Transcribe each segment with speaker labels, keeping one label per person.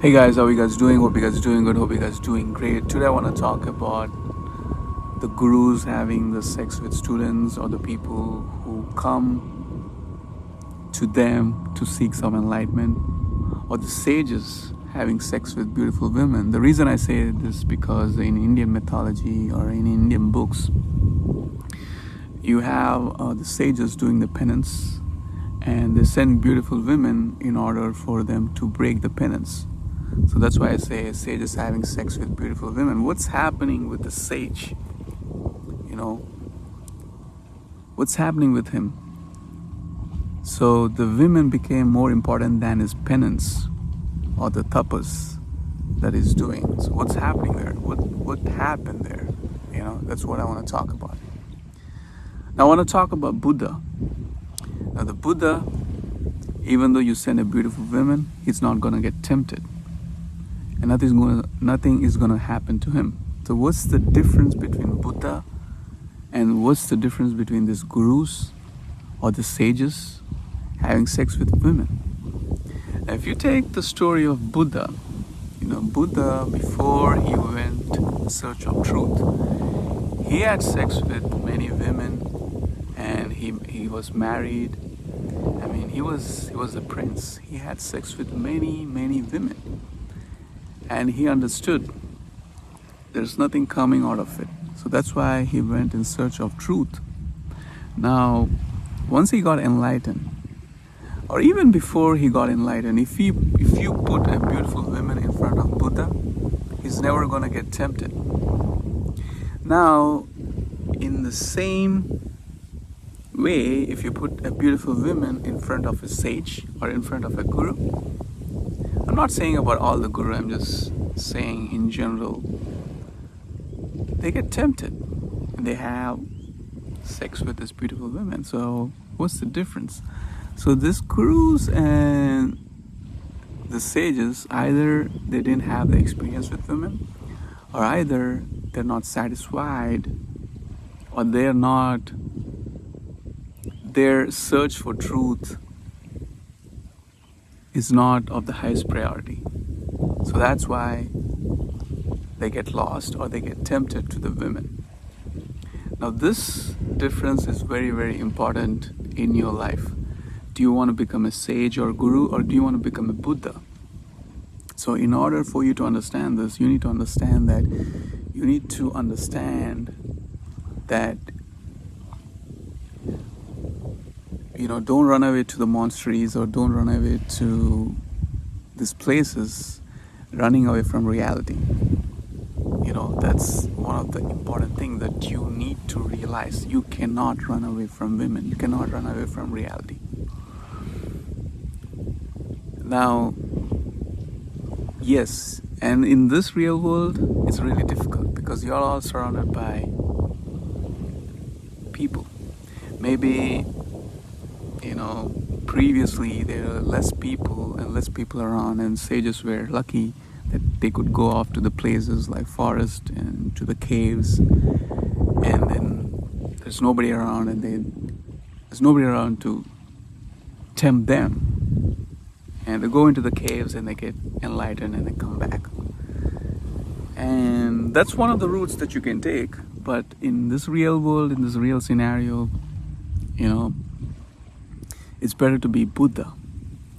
Speaker 1: Hey guys, how are you guys doing? Hope you guys doing good. Hope you guys doing great. Today I want to talk about the gurus having the sex with students or the people who come to them to seek some enlightenment, or the sages having sex with beautiful women. The reason I say this because in Indian mythology or in Indian books, you have the sages doing the penance, and they send beautiful women in order for them to break the penance. So that's why I say sage is having sex with beautiful women. What's happening with the sage? You know, what's happening with him? So the women became more important than his penance or the tapas that he's doing. So what's happening there? What happened there? That's what I want to talk about. Now I want to talk about Buddha. Now the Buddha, even though you send a beautiful woman, he's not going to get tempted. And nothing is going to happen to him. So what's the difference between Buddha and what's the difference between these gurus or the sages having sex with women? Now, if you take the story of Buddha, Buddha, before he went in search of truth, he had sex with many women, and he was married. I mean, he was a prince. He had sex with many women. And he understood there's nothing coming out of it. So that's why he went in search of truth. Now, once he got enlightened, or even before he got enlightened, if you put a beautiful woman in front of Buddha, he's never going to get tempted. Now, in the same way, if you put a beautiful woman in front of a sage or in front of a guru, I'm not saying about all the guru, I'm just saying in general, they get tempted and they have sex with this beautiful women. So what's the difference? So these gurus and the sages, either they didn't have the experience with women, or either they're not satisfied, or their search for truth is not of the highest priority. So that's why they get lost or they get tempted to the women. Now this difference is very, very important in your life. Do you want to become a sage or a guru, or do you want to become a Buddha? So in order for you to understand this, you need to understand that don't run away to the monasteries, or don't run away to these places running away from reality. That's one of the important things that you need to realize. You cannot run away from women. You cannot run away from reality. Now, yes, and in this real world, it's really difficult because you're all surrounded by people. Maybe previously there were less people around, and sages were lucky that they could go off to the places like forest and to the caves, and then there's nobody around, and there's nobody around to tempt them, and they go into the caves and they get enlightened and they come back. And that's one of the routes that you can take. But in this real world, in this real scenario, it's better to be Buddha,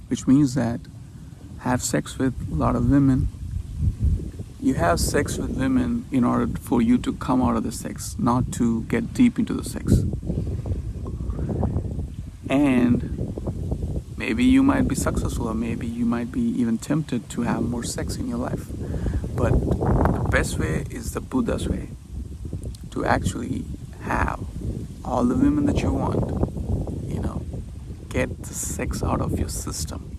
Speaker 1: which means that have sex with a lot of women. You have sex with women in order for you to come out of the sex, not to get deep into the sex. And maybe you might be successful, or maybe you might be even tempted to have more sex in your life. But the best way is the Buddha's way, to actually have all the women that you want. Get the sex out of your system.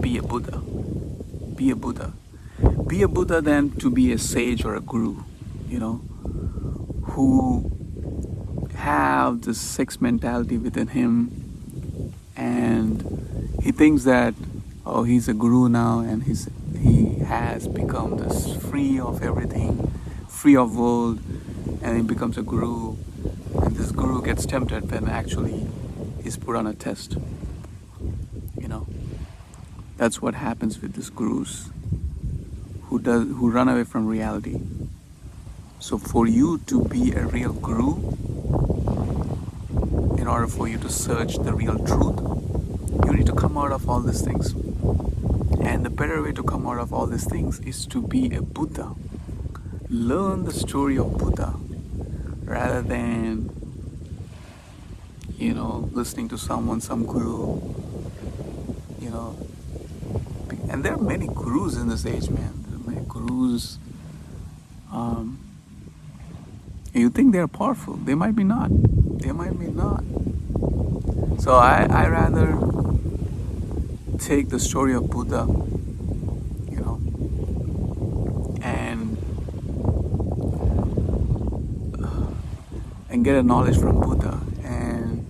Speaker 1: Be a Buddha. Be a Buddha. Be a Buddha than to be a sage or a guru, who have this sex mentality within him, and he thinks that, oh, he's a guru now, and he has become this free of everything, free of world, and he becomes a guru. And this guru gets tempted when actually he's put on a test. That's what happens with these gurus who run away from reality. So for you to be a real guru, in order for you to search the real truth, you need to come out of all these things. And the better way to come out of all these things is to be a Buddha. Learn the story of Buddha rather than, listening to some guru, you know. And there are many gurus in this age, man. There are many gurus. You think they're powerful. They might be not. They might be not. So I rather take the story of Buddha, and get a knowledge from Buddha and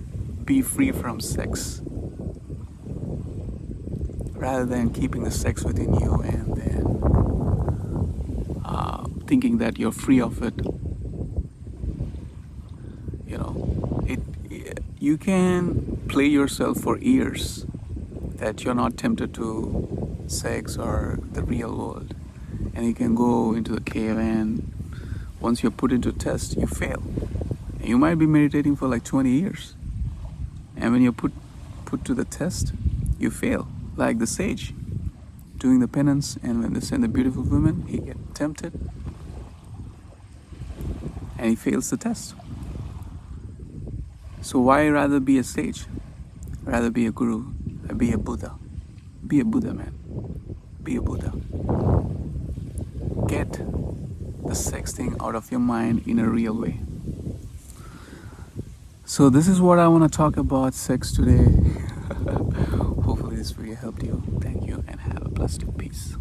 Speaker 1: be free from sex, rather than keeping the sex within you and then thinking that you're free of it. You can play yourself for years that you're not tempted to sex or the real world, and you can go into the cave, and once you're put into test, you fail. And you might be meditating for like 20 years, and when you're put to the test, you fail, like the sage doing the penance, and when they send the beautiful women, he gets tempted and he fails the test. So why rather be a sage? Rather be a guru, be a Buddha. Be a Buddha, man. Be a Buddha. Get the sex thing out of your mind in a real way. So this is what I want to talk about sex today. Hopefully this video helped you. Thank you and have a blessed peace.